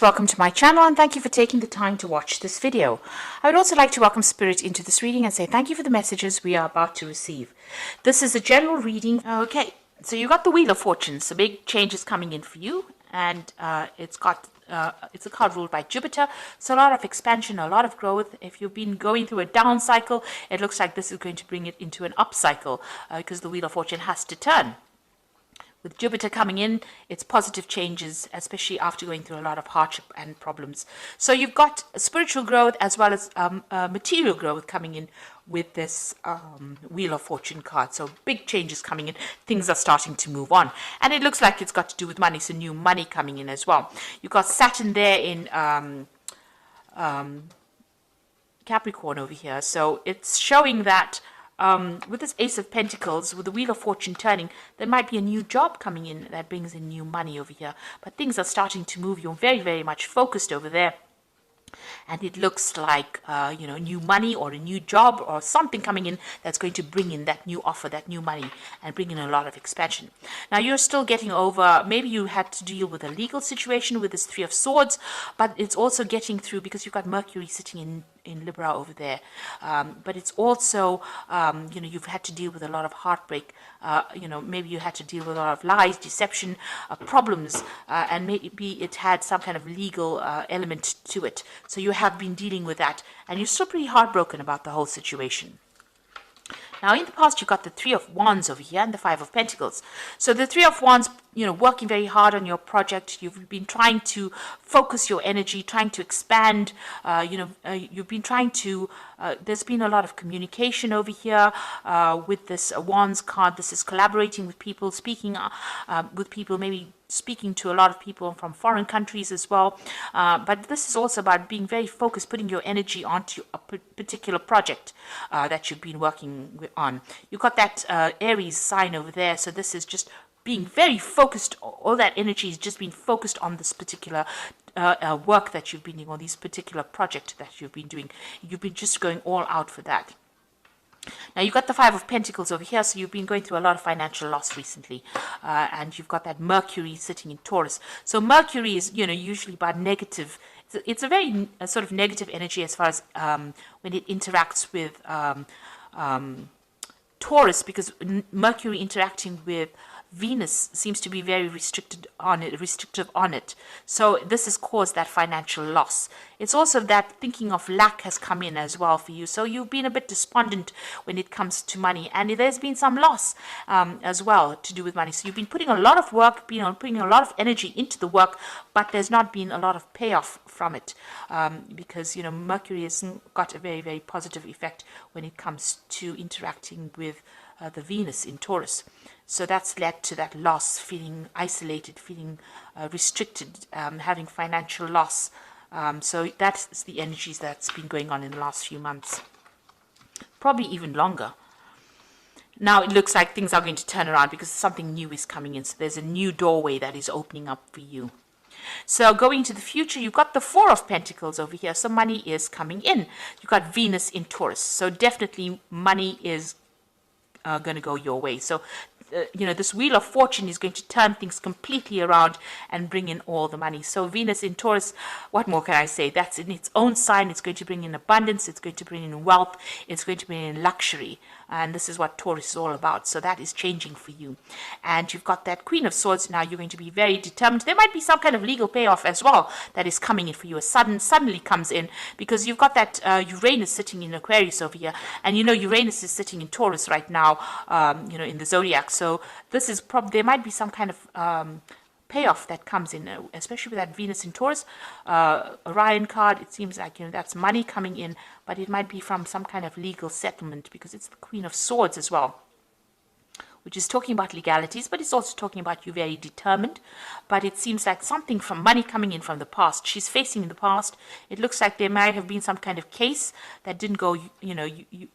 Welcome to my channel and thank you for taking the time to watch this video. I would also like to welcome Spirit into this reading and say thank you for the messages we are about to receive. This is a general reading. Okay, so you got the Wheel of Fortune, so big changes coming in for you, and it's a card ruled by Jupiter, so a lot of expansion, a lot of growth. If you've been going through a down cycle, it looks like this is going to bring it into an up cycle because the Wheel of Fortune has to turn. With Jupiter coming in, it's positive changes, especially after going through a lot of hardship and problems. So you've got spiritual growth as well as material growth coming in with this Wheel of Fortune card. So big changes coming in. Things are starting to move on. And it looks like it's got to do with money, so new money coming in as well. You've got Saturn there in Capricorn over here. So it's showing that with this Ace of Pentacles, with the Wheel of Fortune turning, there might be a new job coming in that brings in new money over here. But things are starting to move. You're very, very much focused over there. And it looks like, new money or a new job or something coming in that's going to bring in that new offer, that new money, and bring in a lot of expansion. Now, you're still getting over, maybe you had to deal with a legal situation with this Three of Swords, but it's also getting through because you've got Mercury sitting in Libra over there. But it's also, you've had to deal with a lot of heartbreak. Maybe you had to deal with a lot of lies, deception, problems, and maybe it had some kind of legal element to it. So you have been dealing with that, and you're still pretty heartbroken about the whole situation. Now, in the past, you got the Three of Wands over here and the Five of Pentacles. So the Three of Wands, working very hard on your project. You've been trying to focus your energy, trying to expand. You've been trying to, there's been a lot of communication over here with this Wands card. This is collaborating with people, speaking with people, maybe speaking to a lot of people from foreign countries as well. But this is also about being very focused, putting your energy onto a particular project that you've been working on. You've got that Aries sign over there. So this is just being very focused. All that energy is just being focused on this particular work that you've been doing, or this particular project that you've been doing. You've been just going all out for that. Now, you've got the Five of Pentacles over here, so you've been going through a lot of financial loss recently. And you've got that Mercury sitting in Taurus. So Mercury is, usually about negative. It's a very sort of negative energy as far as when it interacts with Taurus, because Mercury interacting with Venus seems to be very restrictive on it. So this has caused that financial loss. It's also that thinking of lack has come in as well for you. So you've been a bit despondent when it comes to money, and there's been some loss as well to do with money. So you've been putting a lot of work, putting a lot of energy into the work, but there's not been a lot of payoff from it because Mercury has got a very, very positive effect when it comes to interacting with the Venus in Taurus. So that's led to that loss, feeling isolated, feeling restricted, having financial loss. So that's the energies that's been going on in the last few months, probably even longer. Now it looks like things are going to turn around because something new is coming in. So there's a new doorway that is opening up for you. So going into the future, you've got the Four of Pentacles over here. So money is coming in. You've got Venus in Taurus. So definitely money is going to go your way. So this Wheel of Fortune is going to turn things completely around and bring in all the money. So Venus in Taurus, what more can I say? That's in its own sign. It's going to bring in abundance. It's going to bring in wealth. It's going to bring in luxury. And this is what Taurus is all about. So that is changing for you. And you've got that Queen of Swords. Now you're going to be very determined. There might be some kind of legal payoff as well that is coming in for you. Suddenly comes in because you've got that Uranus sitting in Aquarius over here. And Uranus is sitting in Taurus right now, in the zodiac. So this is probably, there might be some kind of payoff that comes in, especially with that Venus in Taurus. Orion card, it seems like, that's money coming in, but it might be from some kind of legal settlement because it's the Queen of Swords as well, which is talking about legalities, but it's also talking about you very determined. But it seems like something from money coming in from the past. She's facing in the past. It looks like there might have been some kind of case that didn't go,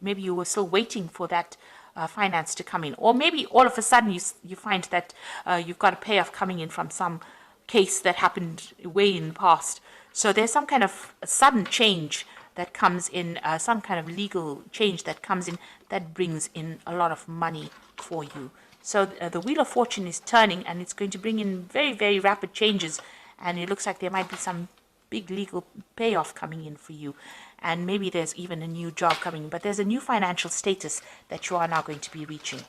maybe you were still waiting for that finance to come in, or maybe all of a sudden you find that you've got a payoff coming in from some case that happened way in the past. So there's some kind of a sudden change that comes in, some kind of legal change that comes in that brings in a lot of money for you. So the Wheel of Fortune is turning, and it's going to bring in very, very rapid changes and it looks like there might be some big legal payoff coming in for you, and maybe there's even a new job coming, but there's a new financial status that you are now going to be reaching.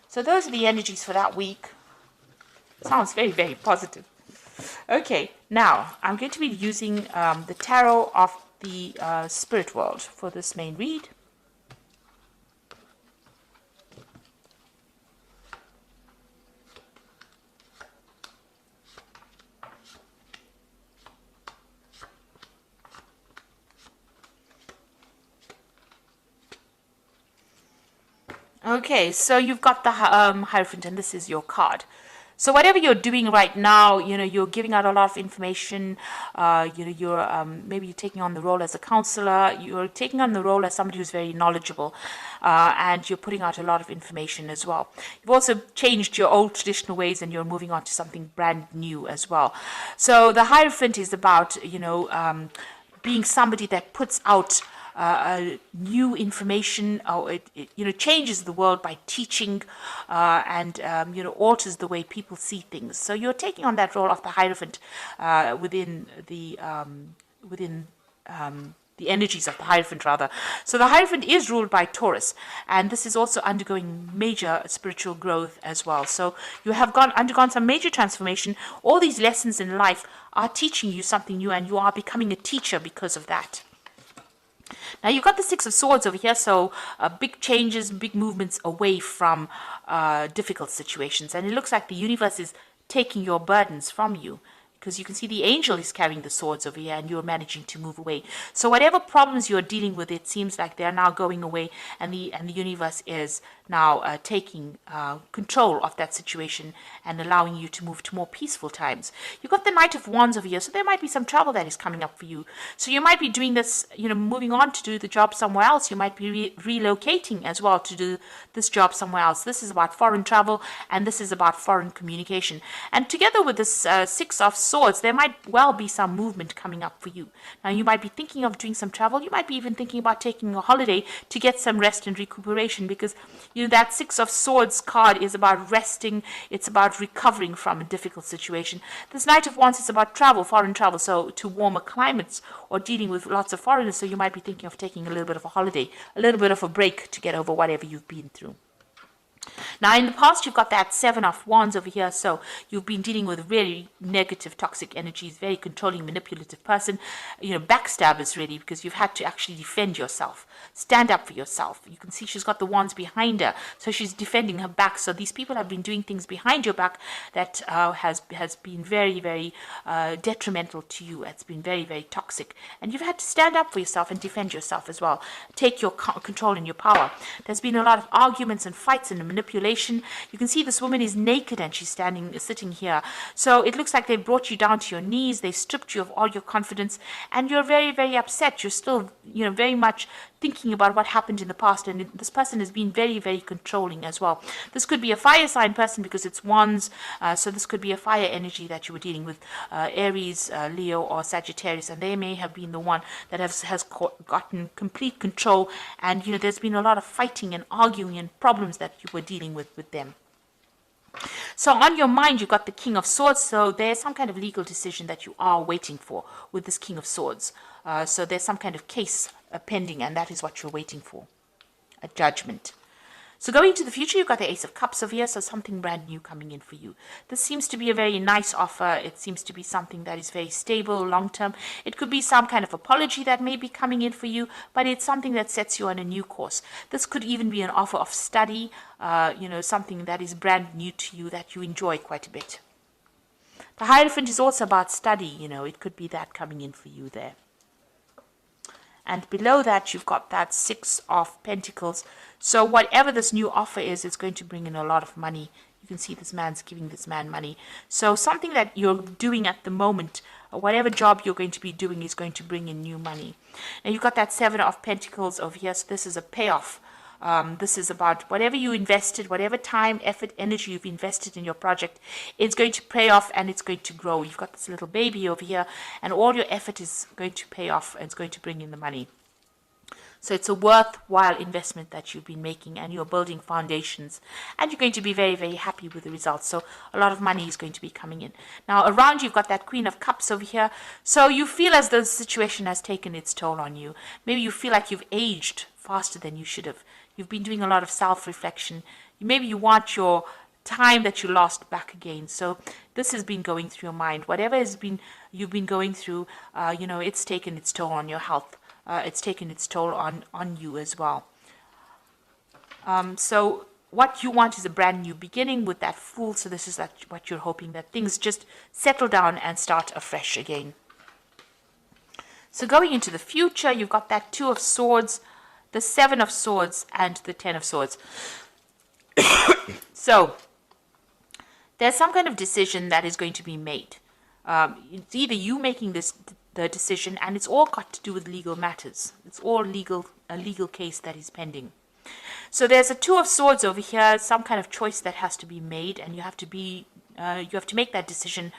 So those are the energies for that week. Sounds very, very positive. Okay, now I'm going to be using the tarot of the spirit world for this main read. Okay, so you've got the Hierophant, and this is your card. So whatever you're doing right now, you're giving out a lot of information. You're maybe you're taking on the role as a counselor. You're taking on the role as somebody who's very knowledgeable, and you're putting out a lot of information as well. You've also changed your old traditional ways, and you're moving on to something brand new as well. So the Hierophant is about being somebody that puts out new information, or it changes the world by teaching, and alters the way people see things. So you're taking on that role of the Hierophant within the energies of the Hierophant, rather. So the Hierophant is ruled by Taurus, and this is also undergoing major spiritual growth as well. So you have undergone some major transformation. All these lessons in life are teaching you something new, and you are becoming a teacher because of that. Now you've got the Six of Swords over here, so big changes, big movements away from difficult situations. And it looks like the universe is taking your burdens from you, because you can see the angel is carrying the swords over here, and you're managing to move away. So whatever problems you're dealing with, it seems like they're now going away, and the universe is now taking control of that situation and allowing you to move to more peaceful times. You've got the Knight of Wands over here, so there might be some travel that is coming up for you. So you might be doing this, moving on to do the job somewhere else. You might be relocating as well to do this job somewhere else. This is about foreign travel, and this is about foreign communication. And together with this Six of Swords, there might well be some movement coming up for you. Now you might be thinking of doing some travel. You might be even thinking about taking a holiday to get some rest and recuperation, because that Six of Swords card is about resting. It's about recovering from a difficult situation. This Knight of Wands is about travel, foreign travel, so to warmer climates, or dealing with lots of foreigners. So you might be thinking of taking a little bit of a holiday, a little bit of a break to get over whatever you've been through. Now, in the past, you've got that Seven of Wands over here. So you've been dealing with really negative, toxic energies, very controlling, manipulative person, backstabbers, really, because you've had to actually defend yourself, stand up for yourself. You can see she's got the wands behind her, so she's defending her back. So these people have been doing things behind your back that has been very, very detrimental to you. It's been very, very toxic. And you've had to stand up for yourself and defend yourself as well. Take your control and your power. There's been a lot of arguments and fights and manipulation. You can see this woman is naked and she's sitting here. So it looks like they brought you down to your knees. They stripped you of all your confidence, and you're very, very upset. You're still, very much thinking about what happened in the past, and this person has been very, very controlling as well. This could be a fire sign person because it's wands, so this could be a fire energy that you were dealing with, Aries, Leo, or Sagittarius, and they may have been the one that has gotten complete control, and there's been a lot of fighting and arguing and problems that you were dealing with them. So on your mind, you've got the King of Swords. So there's some kind of legal decision that you are waiting for with this King of Swords. So there's some kind of case pending, and that is what you're waiting for, a judgment. So going to the future, you've got the Ace of Cups over here, so something brand new coming in for you. This seems to be a very nice offer. It seems to be something that is very stable, long-term. It could be some kind of apology that may be coming in for you, but it's something that sets you on a new course. This could even be an offer of study, something that is brand new to you that you enjoy quite a bit. The Hierophant is also about study, it could be that coming in for you there. And below that, you've got that Six of Pentacles. So whatever this new offer is, it's going to bring in a lot of money. You can see this man's giving this man money. So something that you're doing at the moment, whatever job you're going to be doing, is going to bring in new money. Now you've got that Seven of Pentacles over here. So this is a payoff. This is about whatever you invested, whatever time, effort, energy you've invested in your project, it's going to pay off and it's going to grow. You've got this little baby over here, and all your effort is going to pay off and it's going to bring in the money. So it's a worthwhile investment that you've been making, and you're building foundations, and you're going to be very, very happy with the results. So a lot of money is going to be coming in. Now around you've got that Queen of Cups over here. So you feel as though the situation has taken its toll on you. Maybe you feel like you've aged faster than you should have. You've been doing a lot of self-reflection. Maybe you want your time that you lost back again. So this has been going through your mind. Whatever you've been going through, it's taken its toll on your health. It's taken its toll on you as well. So what you want is a brand new beginning with that Fool. So this is what you're hoping, that things just settle down and start afresh again. So going into the future, you've got that Two of Swords, the Seven of Swords, and the Ten of Swords. So there's some kind of decision that is going to be made. It's either you making the decision, and it's all got to do with legal matters. It's all a legal case that is pending. So there's a Two of Swords over here, some kind of choice that has to be made, and you have to make that decision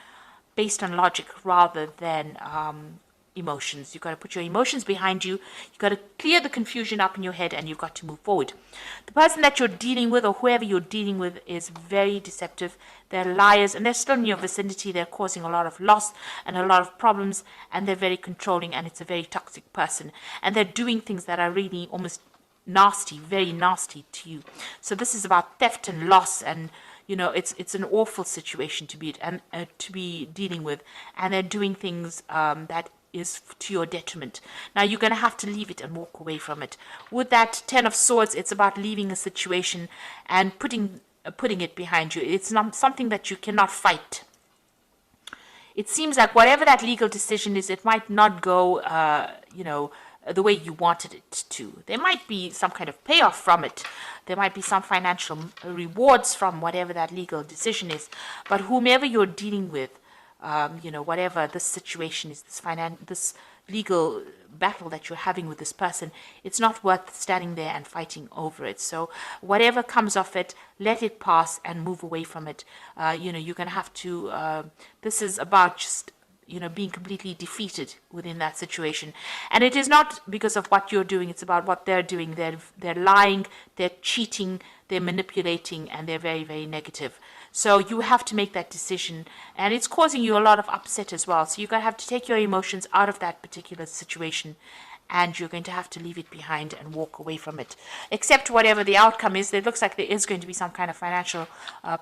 based on logic rather than emotions. You've got to put your emotions behind you. You've got to clear the confusion up in your head, and you've got to move forward. The person that you're dealing with, or whoever you're dealing with, is very deceptive. They're liars, and they're still in your vicinity. They're causing a lot of loss and a lot of problems, and they're very controlling, and it's a very toxic person. And they're doing things that are really almost nasty, very nasty to you. So this is about theft and loss, and it's an awful situation to be dealing with, and they're doing things that is to your detriment. Now you're going to have to leave it and walk away from it. With that Ten of Swords, it's about leaving a situation and putting it behind you. It's not something that you cannot fight. It seems like whatever that legal decision is, it might not go, the way you wanted it to. There might be some kind of payoff from it. There might be some financial rewards from whatever that legal decision is. But whomever you're dealing with, whatever this situation is, this legal battle that you're having with this person, it's not worth standing there and fighting over it. So whatever comes of it, let it pass and move away from it. You're going to have to, this is about just, being completely defeated within that situation. And it is not because of what you're doing, it's about what they're doing. They're lying, they're cheating, they're manipulating, and they're very, very negative. So you have to make that decision, and it's causing you a lot of upset as well. So you're going to have to take your emotions out of that particular situation, and you're going to have to leave it behind and walk away from it. Except whatever the outcome is, it looks like there is going to be some kind of financial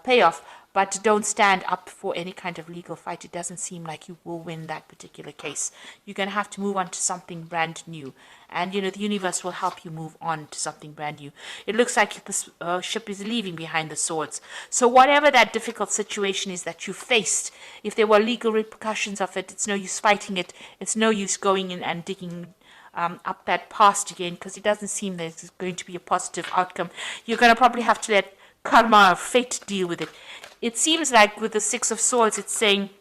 payoff, but don't stand up for any kind of legal fight. It doesn't seem like you will win that particular case. You're going to have to move on to something brand new. And, the universe will help you move on to something brand new. It looks like this ship is leaving behind the swords. So whatever that difficult situation is that you faced, if there were legal repercussions of it, it's no use fighting it. It's no use going in and digging up that past again, because it doesn't seem that it's going to be a positive outcome. You're going to probably have to let karma or fate deal with it. It seems like with the Six of Swords, it's saying,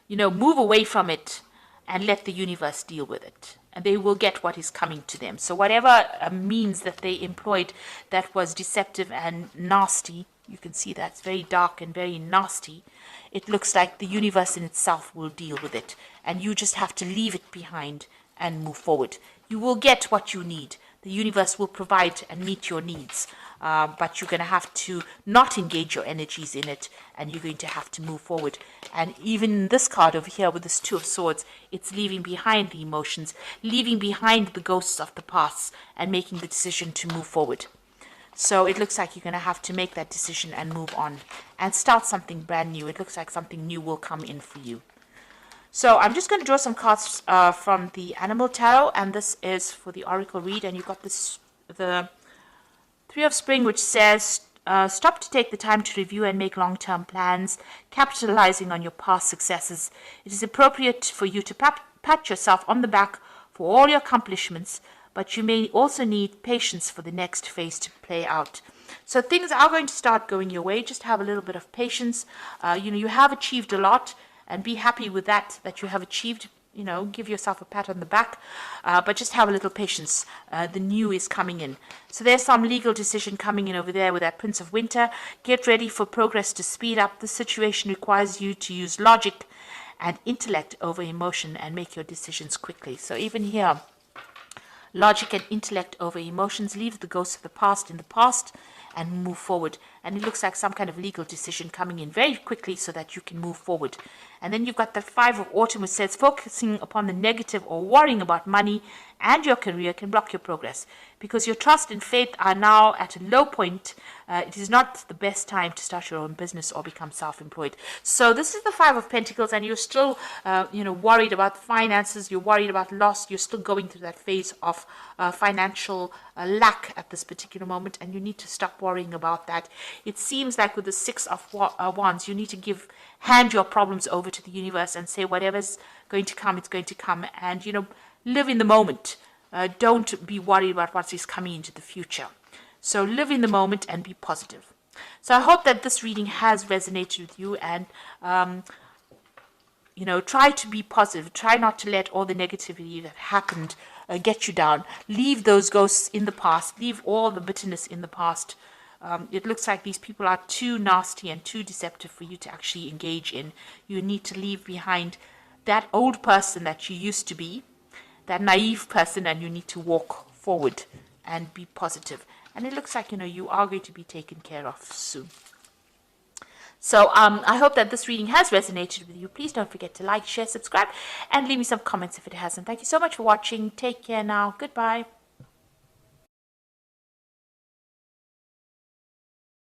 move away from it and let the universe deal with it. And they will get what is coming to them. So whatever means that they employed that was deceptive and nasty, you can see that's very dark and very nasty. It looks like the universe in itself will deal with it. And you just have to leave it behind and move forward. You will get what you need. The universe will provide and meet your needs. But you're going to have to not engage your energies in it, and you're going to have to move forward. And even this card over here with this Two of Swords, it's leaving behind the emotions, leaving behind the ghosts of the past, and making the decision to move forward. So it looks like you're going to have to make that decision and move on and start something brand new. It looks like something new will come in for you. So I'm just going to draw some cards from the Animal Tarot, and this is for the Oracle read. And you've got the Three of Spring, which says, stop to take the time to review and make long-term plans, capitalizing on your past successes. It is appropriate for you to pat yourself on the back for all your accomplishments, but you may also need patience for the next phase to play out. So things are going to start going your way. Just have a little bit of patience. You have achieved a lot, and be happy with that you have achieved. Give yourself a pat on the back, but just have a little patience. The new is coming in. So there's some legal decision coming in over there with that Prince of Winter. Get ready for progress to speed up. The situation requires you to use logic and intellect over emotion and make your decisions quickly. So even here, logic and intellect over emotions. Leave the ghosts of the past in the past and move forward. And it looks like some kind of legal decision coming in very quickly so that you can move forward. And then you've got the Five of Autumn, which says focusing upon the negative or worrying about money and your career can block your progress because your trust and faith are now at a low point. It is not the best time to start your own business or become self-employed. So this is the Five of Pentacles, and you're still, worried about finances. You're worried about loss. You're still going through that phase of financial lack at this particular moment, and you need to stop worrying about that. It seems like with the Six of Wands, you need to hand your problems over to the universe and say whatever's going to come, it's going to come, and live in the moment. Don't be worried about what is coming into the future. So live in the moment and be positive. So I hope that this reading has resonated with you, and try to be positive. Try not to let all the negativity that happened get you down. Leave those ghosts in the past. Leave all the bitterness in the past. It looks like these people are too nasty and too deceptive for you to actually engage in. You need to leave behind that old person that you used to be, that naive person, and you need to walk forward and be positive. And it looks like, you are going to be taken care of soon. So I hope that this reading has resonated with you. Please don't forget to like, share, subscribe, and leave me some comments if it hasn't. Thank you so much for watching. Take care now. Goodbye.